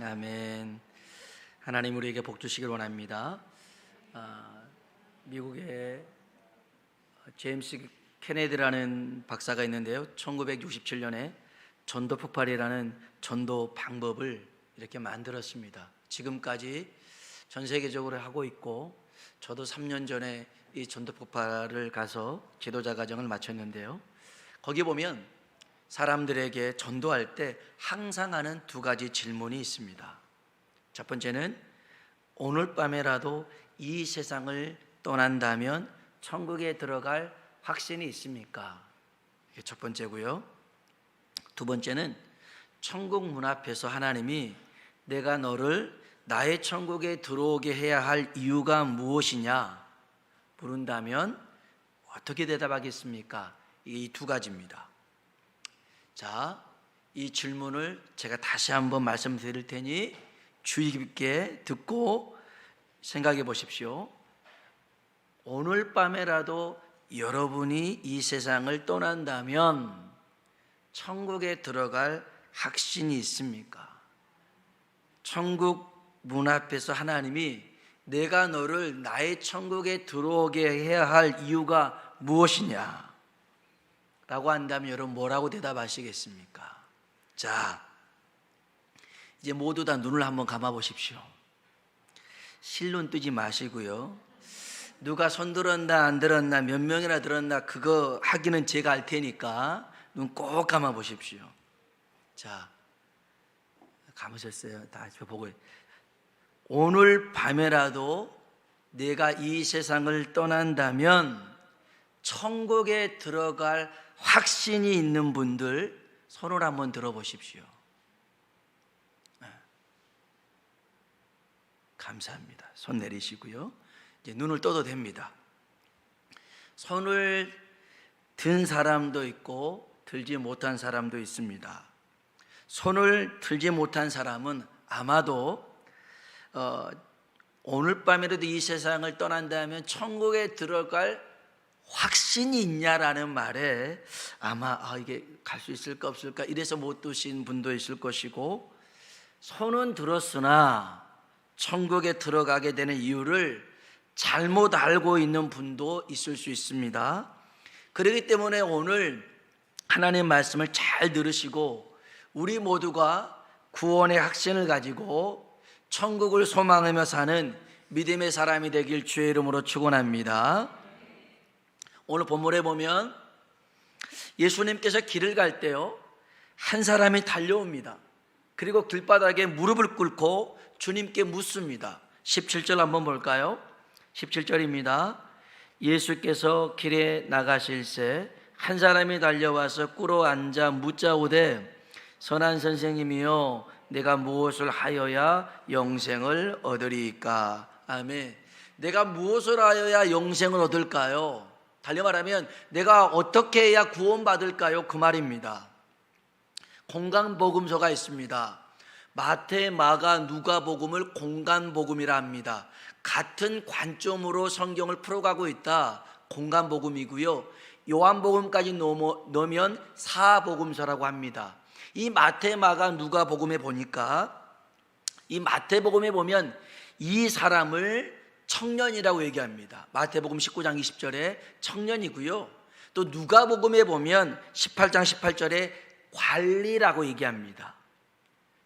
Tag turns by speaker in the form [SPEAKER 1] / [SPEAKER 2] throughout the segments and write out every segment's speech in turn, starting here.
[SPEAKER 1] 아멘. 하나님 우리에게 복 주시길 원합니다. 미국의 제임스 케네디라는 박사가 있는데요, 1967년에 전도 폭발이라는 전도 방법을 이렇게 만들었습니다. 지금까지 전 세계적으로 하고 있고, 저도 3년 전에 이 전도 폭발을 가서 지도자 과정을 마쳤는데요, 거기 보면 사람들에게 전도할 때 항상 하는 두 가지 질문이 있습니다. 첫 번째는 오늘 밤에라도 이 세상을 떠난다면 천국에 들어갈 확신이 있습니까? 이게 첫 번째고요. 두 번째는 천국 문 앞에서 하나님이 내가 너를 나의 천국에 들어오게 해야 할 이유가 무엇이냐 물은다면 어떻게 대답하겠습니까? 이 두 가지입니다. 자, 이 질문을 제가 다시 한번 말씀드릴 테니 주의 깊게 듣고 생각해 보십시오. 오늘 밤에라도 여러분이 이 세상을 떠난다면 천국에 들어갈 확신이 있습니까? 천국 문 앞에서 하나님이 내가 너를 나의 천국에 들어오게 해야 할 이유가 무엇이냐 라고 한다면 여러분 뭐라고 대답하시겠습니까? 자, 이제 모두 다 눈을 한번 감아 보십시오. 실눈 뜨지 마시고요. 누가 손 들었나 안 들었나 몇 명이나 들었나 그거 하기는 제가 알 테니까 눈 꼭 감아 보십시오. 자, 감으셨어요? 다 보고. 오늘 밤에라도 내가 이 세상을 떠난다면 천국에 들어갈 확신이 있는 분들 손을 한번 들어보십시오. 감사합니다. 손 내리시고요. 이제 눈을 떠도 됩니다. 손을 든 사람도 있고 들지 못한 사람도 있습니다. 손을 들지 못한 사람은 아마도 오늘 밤에라도 이 세상을 떠난다면 천국에 들어갈 확신이 있냐라는 말에 아마 이게 갈 수 있을까 없을까 이래서 못 드신 분도 있을 것이고, 손은 들었으나 천국에 들어가게 되는 이유를 잘못 알고 있는 분도 있을 수 있습니다. 그렇기 때문에 오늘 하나님의 말씀을 잘 들으시고 우리 모두가 구원의 확신을 가지고 천국을 소망하며 사는 믿음의 사람이 되길 주의 이름으로 축원합니다. 오늘 본문에 보면 예수님께서 길을 갈 때요, 한 사람이 달려옵니다. 그리고 길바닥에 무릎을 꿇고 주님께 묻습니다. 17절 한번 볼까요? 17절입니다. 예수께서 길에 나가실새 한 사람이 달려와서 꿇어 앉아 묻자오되 선한 선생님이여 내가 무엇을 하여야 영생을 얻으리이까? 아멘. 내가 무엇을 하여야 영생을 얻을까요? 달리 말하면 내가 어떻게 해야 구원받을까요? 그 말입니다. 공간복음서가 있습니다. 마태, 마가, 누가복음을 공간복음이라 합니다. 같은 관점으로 성경을 풀어가고 있다. 공간복음이고요. 요한복음까지 넣으면 사복음서라고 합니다. 이 마태, 마가, 누가복음에 보니까, 이 마태복음에 보면 이 사람을 청년이라고 얘기합니다. 마태복음 19장 20절에 청년이고요. 또 누가복음에 보면 18장 18절에 관리라고 얘기합니다.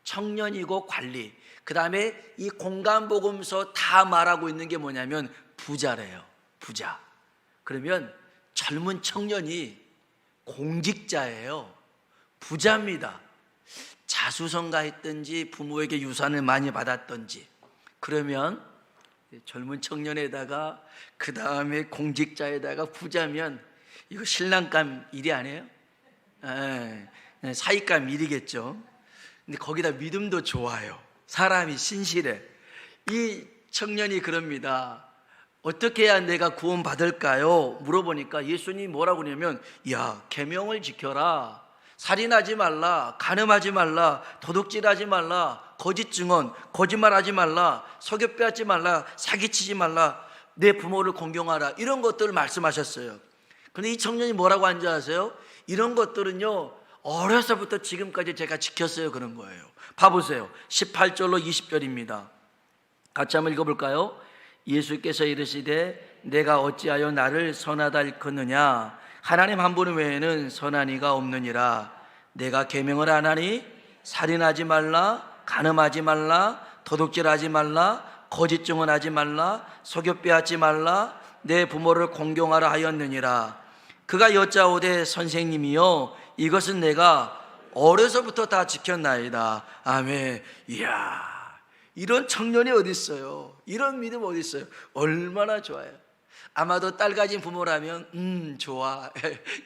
[SPEAKER 1] 청년이고 관리. 그 다음에 이 공간복음서 다 말하고 있는 게 뭐냐면 부자래요. 부자. 그러면 젊은 청년이 공직자예요. 부자입니다. 자수성가했든지 부모에게 유산을 많이 받았든지. 그러면 젊은 청년에다가 그 다음에 공직자에다가 부자면 이거 신랑감 일이 아니에요? 사익감 일이겠죠. 근데 거기다 믿음도 좋아요. 사람이 신실해. 이 청년이 그럽니다. 어떻게 해야 내가 구원 받을까요? 물어보니까 예수님이 뭐라고 하냐면, 야, 계명을 지켜라. 살인하지 말라, 간음하지 말라, 도둑질하지 말라, 거짓 증언, 거짓말하지 말라, 석유 빼앗지 말라, 사기치지 말라, 내 부모를 공경하라, 이런 것들을 말씀하셨어요. 그런데 이 청년이 뭐라고 하는지 아세요? 이런 것들은요 어려서부터 지금까지 제가 지켰어요. 그런 거예요. 봐보세요. 18절로 20절입니다. 같이 한번 읽어볼까요? 예수께서 이르시되 내가 어찌하여 나를 선하다 일컫느냐? 하나님 한 분 외에는 선한 이가 없느니라. 내가 계명을 안 하니 살인하지 말라, 간음하지 말라, 도둑질하지 말라, 거짓 증언하지 말라, 속여 빼앗지 말라, 내 부모를 공경하라 하였느니라. 그가 여짜오되 선생님이여 이것은 내가 어려서부터 다 지켰나이다. 아멘. 이야, 이런 청년이 어디 있어요? 이런 믿음 어디 있어요? 얼마나 좋아요. 아마도 딸 가진 부모라면 좋아,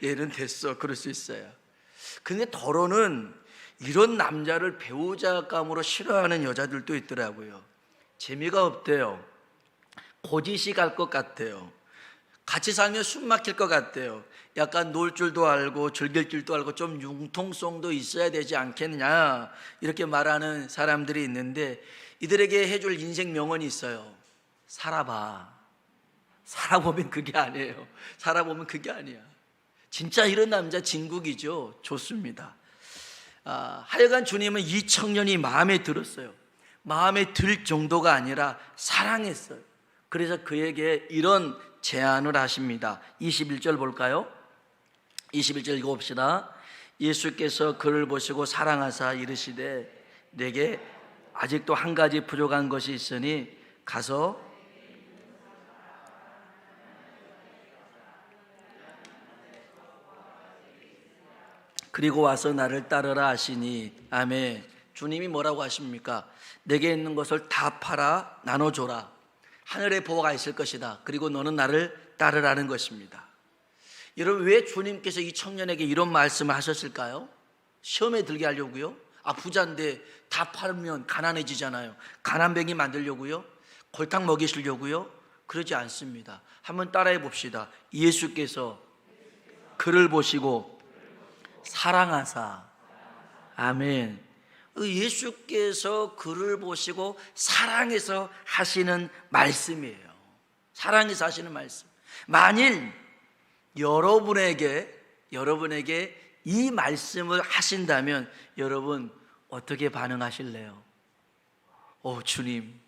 [SPEAKER 1] 얘는 됐어, 그럴 수 있어요. 근데 더러는 이런 남자를 배우자감으로 싫어하는 여자들도 있더라고요. 재미가 없대요. 고지식 할 것 같아요. 같이 살면 숨 막힐 것 같아요. 약간 놀 줄도 알고 즐길 줄도 알고 좀 융통성도 있어야 되지 않겠냐, 이렇게 말하는 사람들이 있는데, 이들에게 해줄 인생 명언이 있어요. 살아봐. 살아보면 그게 아니에요. 살아보면 그게 아니야. 진짜 이런 남자 진국이죠. 좋습니다. 하여간 주님은 이 청년이 마음에 들었어요. 마음에 들 정도가 아니라 사랑했어요. 그래서 그에게 이런 제안을 하십니다. 21절 볼까요? 21절 읽어봅시다. 예수께서 그를 보시고 사랑하사 이르시되 내게 아직도 한 가지 부족한 것이 있으니 가서 그리고 와서 나를 따르라 하시니. 아멘. 주님이 뭐라고 하십니까? 내게 있는 것을 다 팔아 나눠줘라. 하늘에 보화가 있을 것이다. 그리고 너는 나를 따르라는 것입니다. 여러분, 왜 주님께서 이 청년에게 이런 말씀을 하셨을까요? 시험에 들게 하려고요? 부자인데 다 팔면 가난해지잖아요. 가난뱅이 만들려고요? 골탕 먹이시려고요? 그러지 않습니다. 한번 따라해 봅시다. 예수께서 그를 보시고 사랑하사. 아멘. 예수께서 그를 보시고 사랑해서 하시는 말씀이에요. 사랑해서 하시는 말씀. 만일 여러분에게 이 말씀을 하신다면 여러분 어떻게 반응하실래요? 주님,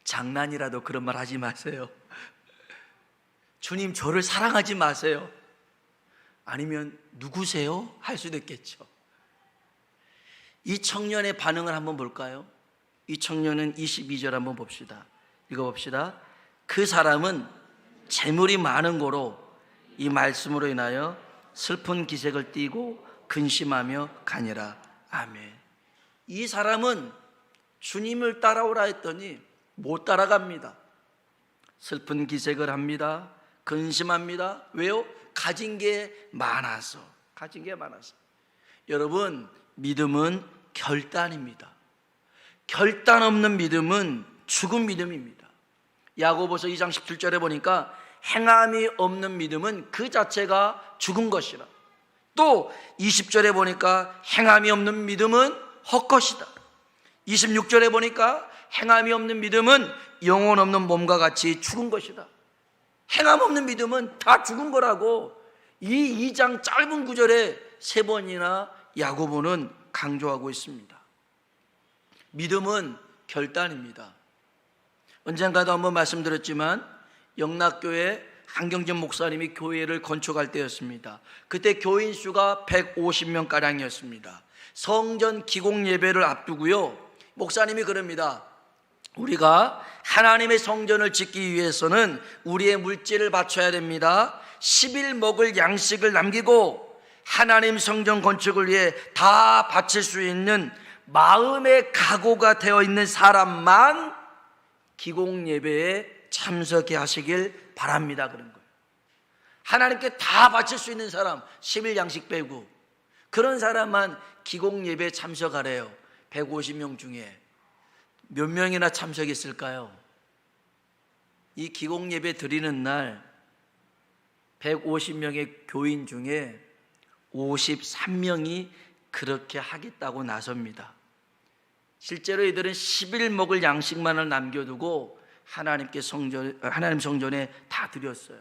[SPEAKER 1] 장난이라도 그런 말 하지 마세요. 주님, 저를 사랑하지 마세요. 아니면 누구세요? 할 수도 있겠죠. 이 청년의 반응을 한번 볼까요? 이 청년은 22절 한번 봅시다. 읽어봅시다. 그 사람은 재물이 많은 고로 이 말씀으로 인하여 슬픈 기색을 띠고 근심하며 가니라. 아멘. 이 사람은 주님을 따라오라 했더니 못 따라갑니다. 슬픈 기색을 합니다. 근심합니다. 왜요? 가진 게 많아서. 여러분, 믿음은 결단입니다. 결단 없는 믿음은 죽은 믿음입니다. 야고보서 2장 17절에 보니까 행함이 없는 믿음은 그 자체가 죽은 것이라. 또 20절에 보니까 행함이 없는 믿음은 헛것이다. 26절에 보니까 행함이 없는 믿음은 영혼 없는 몸과 같이 죽은 것이다. 행함 없는 믿음은 다 죽은 거라고 이 2장 짧은 구절에 3번이나 야고보는 강조하고 있습니다. 믿음은 결단입니다. 언젠가도 한번 말씀드렸지만 영락교회 한경전 목사님이 교회를 건축할 때였습니다. 그때 교인 수가 150명가량이었습니다. 성전 기공 예배를 앞두고요, 목사님이 그럽니다. 우리가 하나님의 성전을 짓기 위해서는 우리의 물질을 바쳐야 됩니다. 10일 먹을 양식을 남기고 하나님 성전 건축을 위해 다 바칠 수 있는 마음의 각오가 되어 있는 사람만 기공 예배에 참석해 하시길 바랍니다. 그런 거예요. 하나님께 다 바칠 수 있는 사람, 10일 양식 빼고 그런 사람만 기공 예배에 참석하래요. 150명 중에 몇 명이나 참석했을까요? 이 기공 예배 드리는 날 150명의 교인 중에 53명이 그렇게 하겠다고 나섭니다. 실제로 이들은 10일 먹을 양식만을 남겨두고 하나님 성전에 다 드렸어요.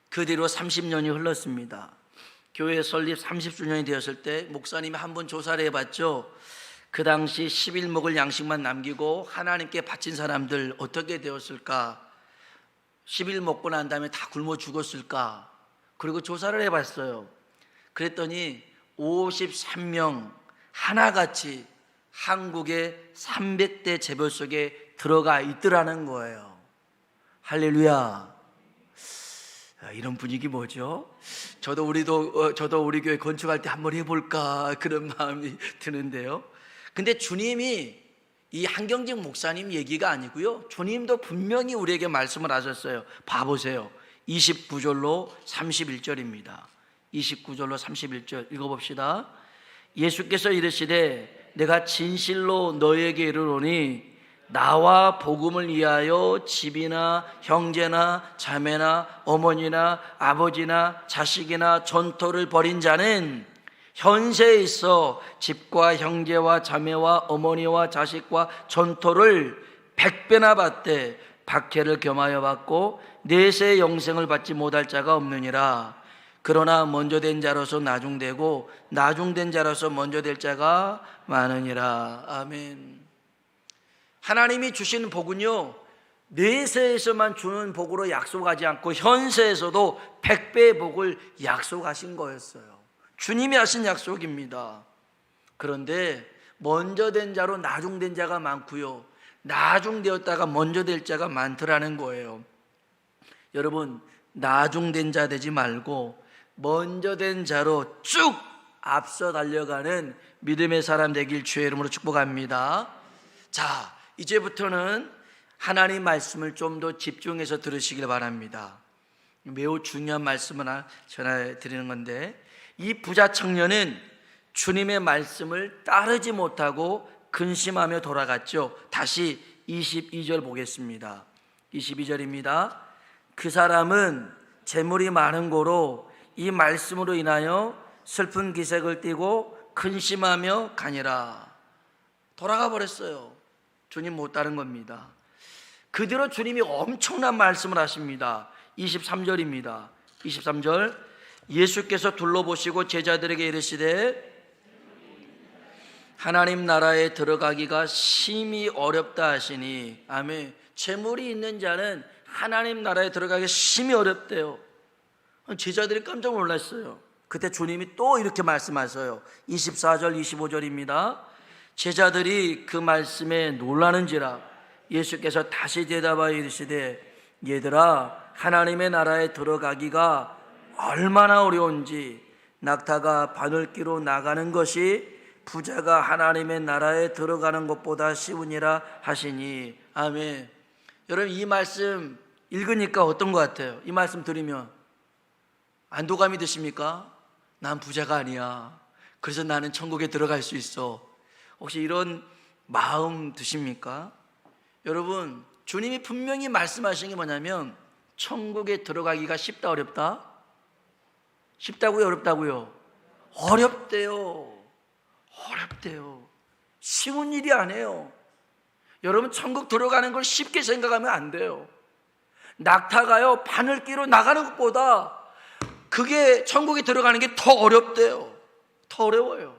[SPEAKER 1] 그 뒤로 30년이 흘렀습니다. 교회 설립 30주년이 되었을 때 목사님이 한번 조사를 해봤죠. 그 당시 11먹을 양식만 남기고 하나님께 바친 사람들 어떻게 되었을까? 10일 먹고 난 다음에 다 굶어 죽었을까? 그리고 조사를 해봤어요. 그랬더니 53명 하나같이 한국의 300대 재벌 속에 들어가 있더라는 거예요. 할렐루야. 이런 분위기 뭐죠? 저도 우리 교회 건축할 때 한번 해볼까 그런 마음이 드는데요. 근데 주님이 이 한경직 목사님 얘기가 아니고요, 주님도 분명히 우리에게 말씀을 하셨어요. 봐보세요. 29절로 31절입니다 29절로 31절 읽어봅시다. 예수께서 이르시되 내가 진실로 너에게 이르노니 나와 복음을 위하여 집이나 형제나 자매나 어머니나 아버지나 자식이나 전토를 벌인 자는 현세에 있어 집과 형제와 자매와 어머니와 자식과 전토를 100배나 받되 박해를 겸하여 받고 내세의 영생을 받지 못할 자가 없느니라. 그러나 먼저 된 자로서 나중되고 나중된 자로서 먼저 될 자가 많으니라. 아멘. 하나님이 주시는 복은요, 내세에서만 주는 복으로 약속하지 않고 현세에서도 100배의 복을 약속하신 거였어요. 주님이 하신 약속입니다. 그런데 먼저 된 자로 나중된 자가 많고요, 나중되었다가 먼저 될 자가 많더라는 거예요. 여러분, 나중된 자 되지 말고 먼저 된 자로 쭉 앞서 달려가는 믿음의 사람 되길 주의 이름으로 축복합니다. 자, 이제부터는 하나님 말씀을 좀 더 집중해서 들으시길 바랍니다. 매우 중요한 말씀을 하나 전해드리는 건데, 이 부자 청년은 주님의 말씀을 따르지 못하고 근심하며 돌아갔죠. 다시 22절 보겠습니다. 22절입니다. 그 사람은 재물이 많은 고로 이 말씀으로 인하여 슬픈 기색을 띠고 근심하며 가니라. 돌아가 버렸어요. 주님 못 따른 겁니다. 그대로 주님이 엄청난 말씀을 하십니다. 23절입니다. 23절. 예수께서 둘러보시고 제자들에게 이르시되 하나님 나라에 들어가기가 심히 어렵다 하시니. 아멘. 재물이 있는 자는 하나님 나라에 들어가기 심히 어렵대요. 제자들이 깜짝 놀랐어요. 그때 주님이 또 이렇게 말씀하셔요. 24절 25절입니다. 제자들이 그 말씀에 놀라는지라 예수께서 다시 대답하여 이르시되 얘들아, 하나님의 나라에 들어가기가 얼마나 어려운지 낙타가 바늘기로 나가는 것이 부자가 하나님의 나라에 들어가는 것보다 쉬우니라 하시니. 아멘. 여러분, 이 말씀 읽으니까 어떤 것 같아요? 이 말씀 들으면 안도감이 드십니까? 난 부자가 아니야, 그래서 나는 천국에 들어갈 수 있어. 혹시 이런 마음 드십니까? 여러분, 주님이 분명히 말씀하신 게 뭐냐면 천국에 들어가기가 쉽다 어렵다? 쉽다고요 어렵다고요? 어렵대요. 어렵대요. 쉬운 일이 아니에요. 여러분, 천국 들어가는 걸 쉽게 생각하면 안 돼요. 낙타가요 바늘기로 나가는 것보다 그게 천국에 들어가는 게 더 어렵대요. 더 어려워요.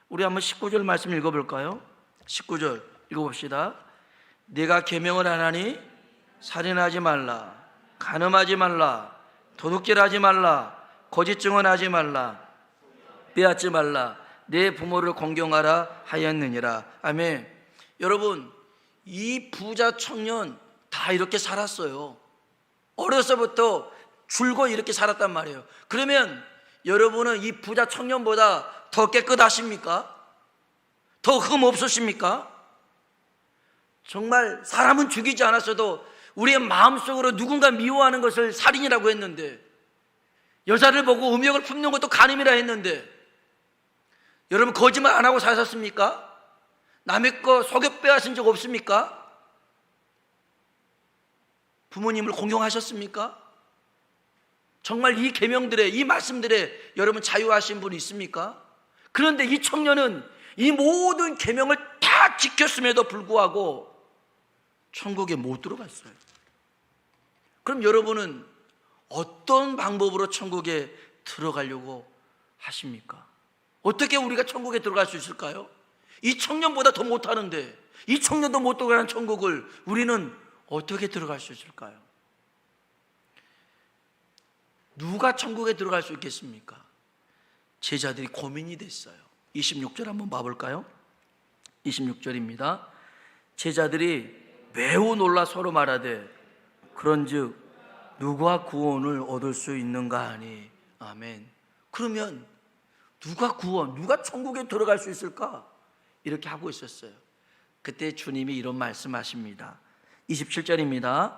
[SPEAKER 1] 우리 한번 19절 말씀 읽어볼까요? 19절 읽어봅시다. 네가 계명을 안 하니 살인하지 말라, 간음하지 말라, 도둑질하지 말라, 거짓 증언하지 말라, 빼앗지 말라, 내 부모를 공경하라 하였느니라. 아멘. 여러분, 이 부자 청년 다 이렇게 살았어요. 어려서부터 줄곧 이렇게 살았단 말이에요. 그러면 여러분은 이 부자 청년보다 더 깨끗하십니까? 더 흠 없으십니까? 정말 사람은 죽이지 않았어도 우리의 마음속으로 누군가 미워하는 것을 살인이라고 했는데, 여자를 보고 음욕을 품는 것도 간음이라 했는데, 여러분 거짓말 안 하고 사셨습니까? 남의 거 속여 빼앗은 적 없습니까? 부모님을 공경하셨습니까? 정말 이 계명들에, 이 말씀들에 여러분 자유하신 분이 있습니까? 그런데 이 청년은 이 모든 계명을 다 지켰음에도 불구하고 천국에 못 들어갔어요. 그럼 여러분은 어떤 방법으로 천국에 들어가려고 하십니까? 어떻게 우리가 천국에 들어갈 수 있을까요? 이 청년보다 더 못하는데, 이 청년도 못 들어가는 천국을 우리는 어떻게 들어갈 수 있을까요? 누가 천국에 들어갈 수 있겠습니까? 제자들이 고민이 됐어요. 26절 한번 봐볼까요? 26절입니다. 제자들이 매우 놀라 서로 말하되 그런즉 누가 구원을 얻을 수 있는가 하니. 아멘. 그러면 누가 천국에 들어갈 수 있을까? 이렇게 하고 있었어요. 그때 주님이 이런 말씀하십니다. 27절입니다.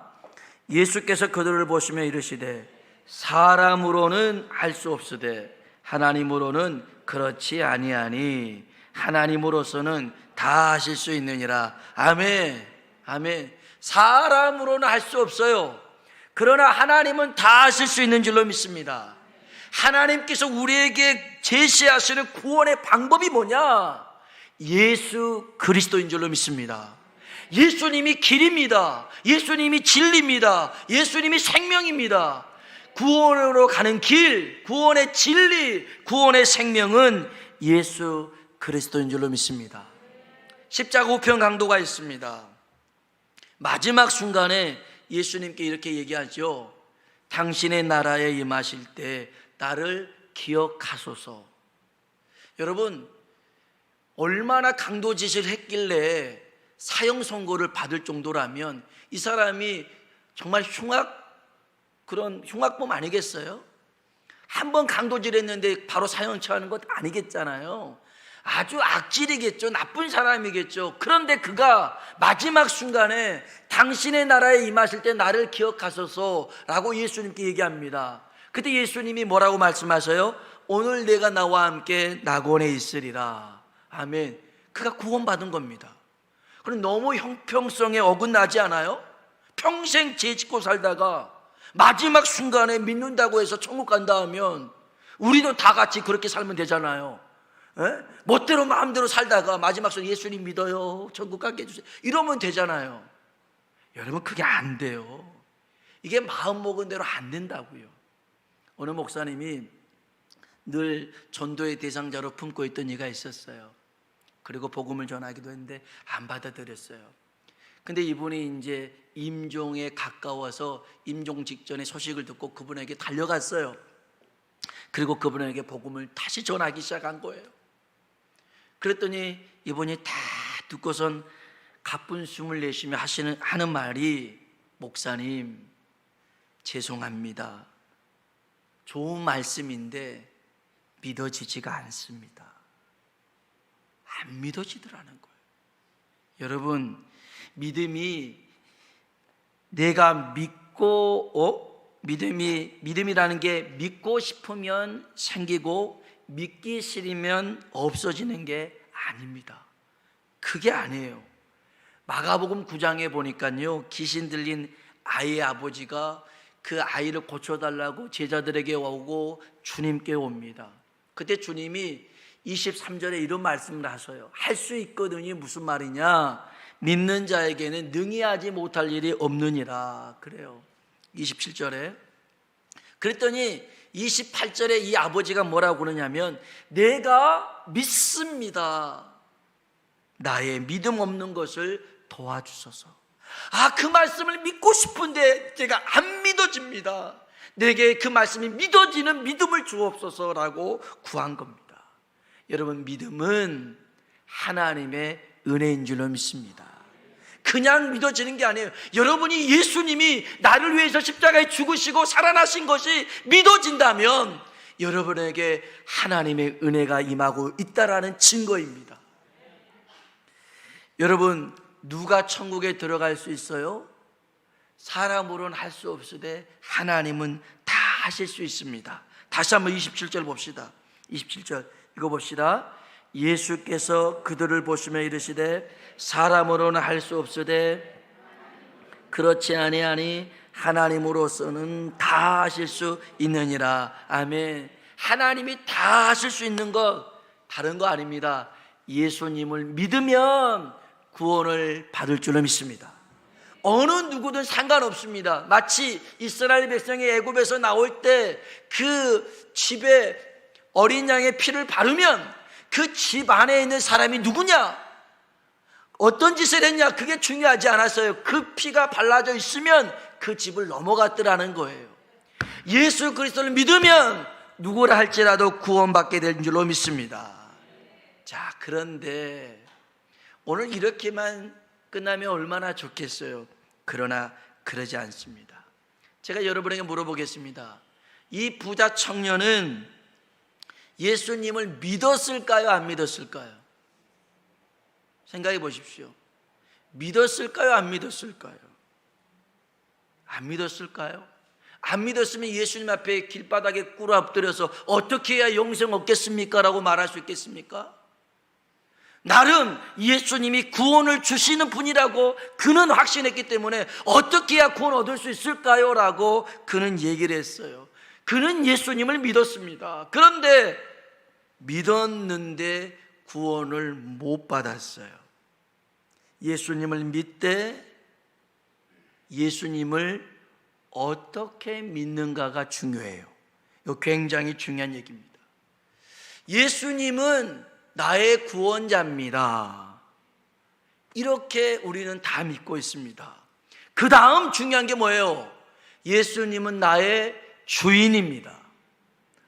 [SPEAKER 1] 예수께서 그들을 보시며 이르시되 사람으로는 할 수 없으되 하나님으로는 그렇지 아니하니 하나님으로서는 다 하실 수 있느니라. 아멘. 아멘. 사람으로는 할 수 없어요. 그러나 하나님은 다 하실 수 있는 줄로 믿습니다. 하나님께서 우리에게 제시하시는 구원의 방법이 뭐냐? 예수 그리스도인 줄로 믿습니다. 예수님이 길입니다. 예수님이 진리입니다. 예수님이 생명입니다. 구원으로 가는 길, 구원의 진리, 구원의 생명은 예수 그리스도인 줄로 믿습니다. 십자가 우편 강도가 있습니다. 마지막 순간에 예수님께 이렇게 얘기하죠. 당신의 나라에 임하실 때 나를 기억하소서. 여러분, 얼마나 강도짓을 했길래 사형 선고를 받을 정도라면 이 사람이 정말 그런 흉악범 아니겠어요? 한번 강도질했는데 바로 사형 처하는 것 아니겠잖아요. 아주 악질이겠죠. 나쁜 사람이겠죠. 그런데 그가 마지막 순간에 당신의 나라에 임하실 때 나를 기억하소서라고 예수님께 얘기합니다. 그때 예수님이 뭐라고 말씀하셔요? 오늘 내가 나와 함께 낙원에 있으리라. 아멘. 그가 구원받은 겁니다. 그럼 너무 형평성에 어긋나지 않아요? 평생 죄 짓고 살다가 마지막 순간에 믿는다고 해서 천국 간다 하면 우리도 다 같이 그렇게 살면 되잖아요. 멋대로 마음대로 살다가 마지막 순간 예수님 믿어요, 천국 가게 해주세요, 이러면 되잖아요. 여러분, 그게 안 돼요. 이게 마음 먹은 대로 안 된다고요. 어느 목사님이 늘 전도의 대상자로 품고 있던 이가 있었어요. 그리고 복음을 전하기도 했는데 안 받아들였어요. 근데 이분이 이제 임종에 가까워서 임종 직전에 소식을 듣고 그분에게 달려갔어요. 그리고 그분에게 복음을 다시 전하기 시작한 거예요. 그랬더니 이분이 다 듣고선 가쁜 숨을 내쉬며 하는 말이, 목사님 죄송합니다, 좋은 말씀인데 믿어지지가 않습니다. 안 믿어지더라는 거예요. 여러분, 믿음이 내가 믿음이라는 게 믿고 싶으면 생기고 믿기 싫으면 없어지는 게 아닙니다. 그게 아니에요. 마가복음 9장에 보니까요, 귀신 들린 아이의 아버지가 그 아이를 고쳐달라고 제자들에게 오고 주님께 옵니다. 그때 주님이 23절에 이런 말씀을 하셔요. 할 수 있거든이 무슨 말이냐? 믿는 자에게는 능히 하지 못할 일이 없느니라. 그래요. 27절에. 그랬더니 28절에 이 아버지가 뭐라고 그러냐면, 내가 믿습니다, 나의 믿음 없는 것을 도와주소서. 그 말씀을 믿고 싶은데 제가 안 믿어집니다. 내게 그 말씀이 믿어지는 믿음을 주옵소서라고 구한 겁니다. 여러분, 믿음은 하나님의 은혜인 줄로 믿습니다. 그냥 믿어지는 게 아니에요. 여러분이 예수님이 나를 위해서 십자가에 죽으시고 살아나신 것이 믿어진다면 여러분에게 하나님의 은혜가 임하고 있다라는 증거입니다. 여러분, 누가 천국에 들어갈 수 있어요? 사람으로는 할 수 없으되 하나님은 다 하실 수 있습니다. 다시 한번 27절 봅시다. 27절 읽어봅시다. 예수께서 그들을 보시며 이르시되 사람으로는 할 수 없으되 그렇지 아니하니 하나님으로서는 다 하실 수 있느니라. 아멘. 하나님이 다 하실 수 있는 것 다른 거 아닙니다. 예수님을 믿으면 구원을 받을 줄로 믿습니다. 어느 누구든 상관없습니다. 마치 이스라엘 백성이 애굽에서 나올 때 그 집에 어린 양의 피를 바르면 그 집 안에 있는 사람이 누구냐, 어떤 짓을 했냐, 그게 중요하지 않았어요. 그 피가 발라져 있으면 그 집을 넘어갔더라는 거예요. 예수 그리스도를 믿으면 누구라 할지라도 구원받게 될 줄로 믿습니다. 자, 그런데 오늘 이렇게만 끝나면 얼마나 좋겠어요. 그러나 그러지 않습니다. 제가 여러분에게 물어보겠습니다. 이 부자 청년은 예수님을 믿었을까요? 안 믿었을까요? 생각해 보십시오. 믿었을까요? 안 믿었을까요? 안 믿었을까요? 안 믿었으면 예수님 앞에 길바닥에 꿇어 엎드려서 어떻게 해야 영생 얻겠습니까? 라고 말할 수 있겠습니까? 나름 예수님이 구원을 주시는 분이라고 그는 확신했기 때문에 어떻게 해야 구원 얻을 수 있을까요? 라고 그는 얘기를 했어요. 그는 예수님을 믿었습니다. 그런데 믿었는데 구원을 못 받았어요. 예수님을 믿되 예수님을 어떻게 믿는가가 중요해요. 이거 굉장히 중요한 얘기입니다. 예수님은 나의 구원자입니다. 이렇게 우리는 다 믿고 있습니다. 그 다음 중요한 게 뭐예요? 예수님은 나의 주인입니다.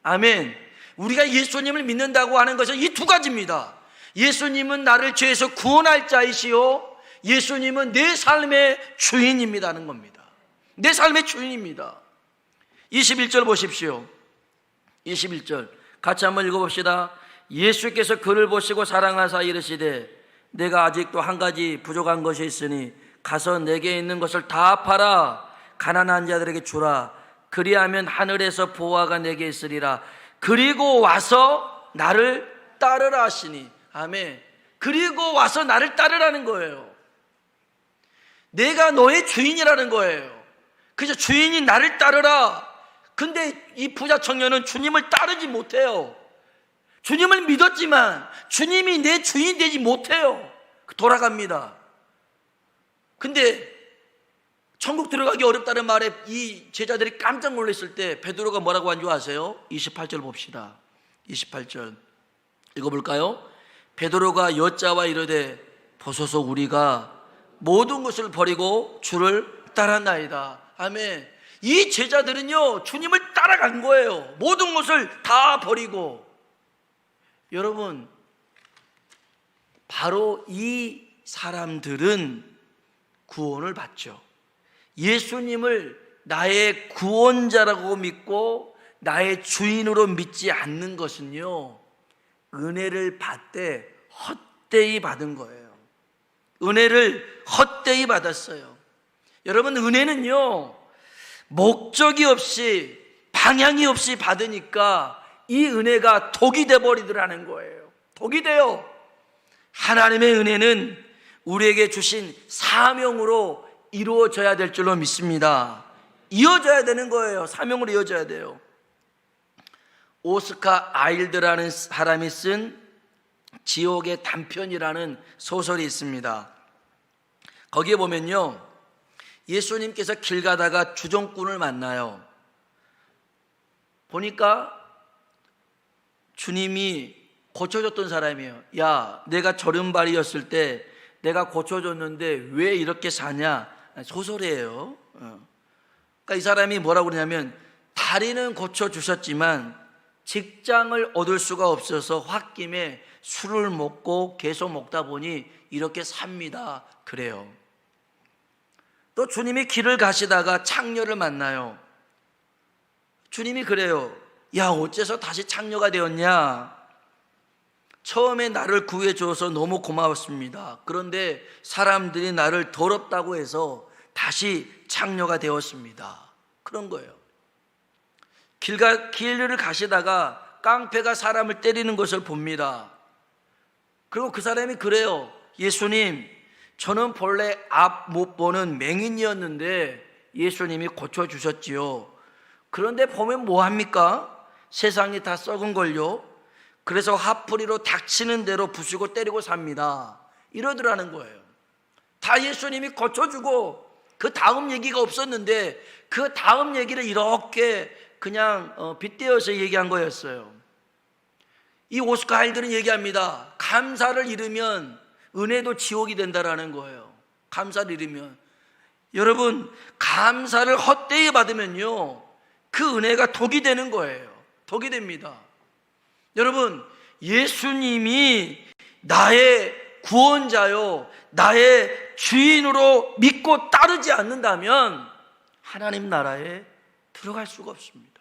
[SPEAKER 1] 아멘. 우리가 예수님을 믿는다고 하는 것은 이 두 가지입니다. 예수님은 나를 죄에서 구원할 자이시요, 예수님은 내 삶의 주인입니다는 겁니다. 내 삶의 주인입니다. 21절 보십시오. 21절 같이 한번 읽어봅시다. 예수께서 그를 보시고 사랑하사 이르시되 내가 아직도 한 가지 부족한 것이 있으니 가서 내게 있는 것을 다 팔아 가난한 자들에게 주라. 그리하면 하늘에서 보화가 내게 있으리라. 그리고 와서 나를 따르라 하시니. 아멘. 그리고 와서 나를 따르라는 거예요. 내가 너의 주인이라는 거예요. 그래서 주인이 나를 따르라. 근데 이 부자 청년은 주님을 따르지 못해요. 주님을 믿었지만 주님이 내 주인 되지 못해요. 돌아갑니다. 근데 천국 들어가기 어렵다는 말에 이 제자들이 깜짝 놀랐을 때 베드로가 뭐라고 한 줄 아세요? 28절 봅시다. 28절 읽어볼까요? 베드로가 여짜와 이르되 보소서 우리가 모든 것을 버리고 주를 따랐나이다. 아멘. 이 제자들은요 주님을 따라간 거예요. 모든 것을 다 버리고. 여러분, 바로 이 사람들은 구원을 받죠. 예수님을 나의 구원자라고 믿고 나의 주인으로 믿지 않는 것은요 은혜를 받되 헛되이 받은 거예요. 은혜를 헛되이 받았어요. 여러분, 은혜는요 목적이 없이 방향이 없이 받으니까 이 은혜가 독이 되어버리더라는 거예요. 독이 돼요. 하나님의 은혜는 우리에게 주신 사명으로 이루어져야 될 줄로 믿습니다. 이어져야 되는 거예요. 사명으로 이어져야 돼요. 오스카 아일드라는 사람이 쓴 지옥의 단편이라는 소설이 있습니다. 거기에 보면요 예수님께서 길 가다가 주정꾼을 만나요. 보니까 주님이 고쳐줬던 사람이에요. 야, 내가 저른발이었을 때 내가 고쳐줬는데 왜 이렇게 사냐? 소설이에요. 그러니까 이 사람이 뭐라고 그러냐면 다리는 고쳐주셨지만 직장을 얻을 수가 없어서 홧김에 술을 먹고 계속 먹다 보니 이렇게 삽니다. 그래요. 또 주님이 길을 가시다가 창녀를 만나요. 주님이 그래요. 야, 어째서 다시 창녀가 되었냐? 처음에 나를 구해줘서 너무 고마웠습니다. 그런데 사람들이 나를 더럽다고 해서 다시 창녀가 되었습니다. 그런 거예요. 길을 가시다가 깡패가 사람을 때리는 것을 봅니다. 그리고 그 사람이 그래요. 예수님, 저는 본래 앞 못 보는 맹인이었는데 예수님이 고쳐주셨지요. 그런데 보면 뭐합니까? 세상이 다 썩은 걸요. 그래서 화풀이로 닥치는 대로 부수고 때리고 삽니다. 이러더라는 거예요. 다 예수님이 고쳐주고 그 다음 얘기가 없었는데 그 다음 얘기를 이렇게 그냥 빗대어서 얘기한 거였어요. 이 오스카 하일드는 얘기합니다. 감사를 잃으면 은혜도 지옥이 된다라는 거예요. 감사를 잃으면. 여러분, 감사를 헛되이 받으면요, 그 은혜가 독이 되는 거예요. 독이 됩니다. 여러분, 예수님이 나의 구원자요, 나의 주인으로 믿고 따르지 않는다면 하나님 나라에 들어갈 수가 없습니다.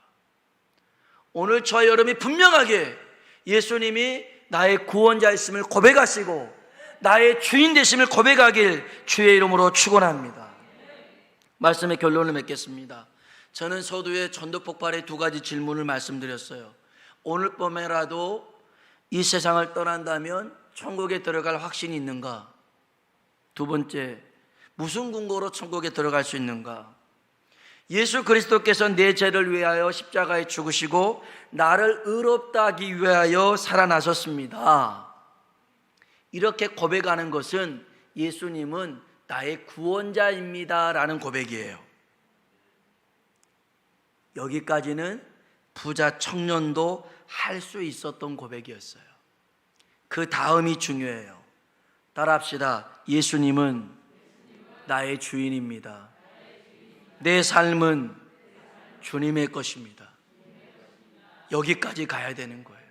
[SPEAKER 1] 오늘 저와 여러분이 분명하게 예수님이 나의 구원자이심을 고백하시고 나의 주인 되심을 고백하길 주의 이름으로 축원합니다. 말씀의 결론을 맺겠습니다. 저는 서두에 전도 폭발의 두 가지 질문을 말씀드렸어요. 오늘 밤에라도 이 세상을 떠난다면 천국에 들어갈 확신이 있는가? 두 번째, 무슨 근거로 천국에 들어갈 수 있는가? 예수 그리스도께서 내 죄를 위하여 십자가에 죽으시고 나를 의롭다 하기 위하여 살아나셨습니다. 이렇게 고백하는 것은 예수님은 나의 구원자입니다 라는 고백이에요. 여기까지는 부자 청년도 할 수 있었던 고백이었어요. 그 다음이 중요해요. 따라합시다. 예수님은 나의 주인입니다. 내 삶은 주님의 것입니다. 여기까지 가야 되는 거예요.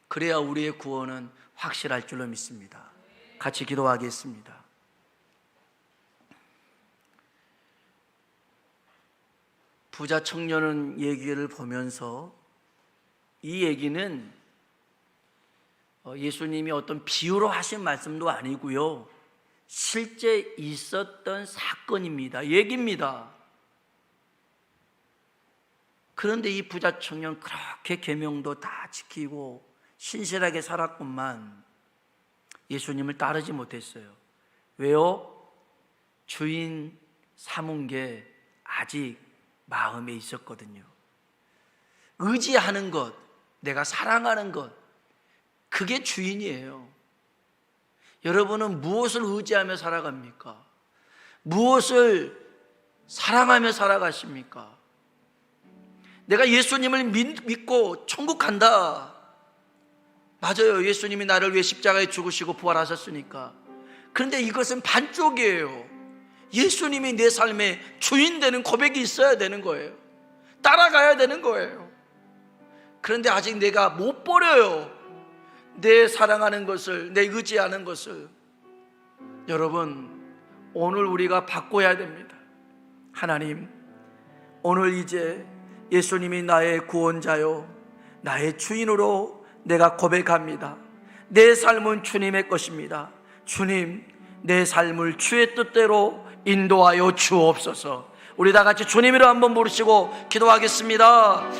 [SPEAKER 1] 그래야 우리의 구원은 확실할 줄로 믿습니다. 같이 기도하겠습니다. 부자 청년은 얘기를 보면서 이 얘기는 예수님이 어떤 비유로 하신 말씀도 아니고요, 실제 있었던 사건입니다. 얘기입니다. 그런데 이 부자 청년 그렇게 계명도 다 지키고 신실하게 살았건만 예수님을 따르지 못했어요. 왜요? 주인 삼은 게 아직 마음에 있었거든요. 의지하는 것, 내가 사랑하는 것, 그게 주인이에요. 여러분은 무엇을 의지하며 살아갑니까? 무엇을 사랑하며 살아가십니까? 내가 예수님을 믿고 천국 간다. 맞아요. 예수님이 나를 위해 십자가에 죽으시고 부활하셨으니까. 그런데 이것은 반쪽이에요. 예수님이 내 삶의 주인 되는 고백이 있어야 되는 거예요. 따라가야 되는 거예요. 그런데 아직 내가 못 버려요. 내 사랑하는 것을, 내 의지하는 것을. 여러분, 오늘 우리가 바꿔야 됩니다. 하나님, 오늘 이제 예수님이 나의 구원자요, 나의 주인으로 내가 고백합니다. 내 삶은 주님의 것입니다. 주님, 내 삶을 주의 뜻대로 인도하여 주옵소서. 우리 다 같이 주님이라 한번 부르시고 기도하겠습니다.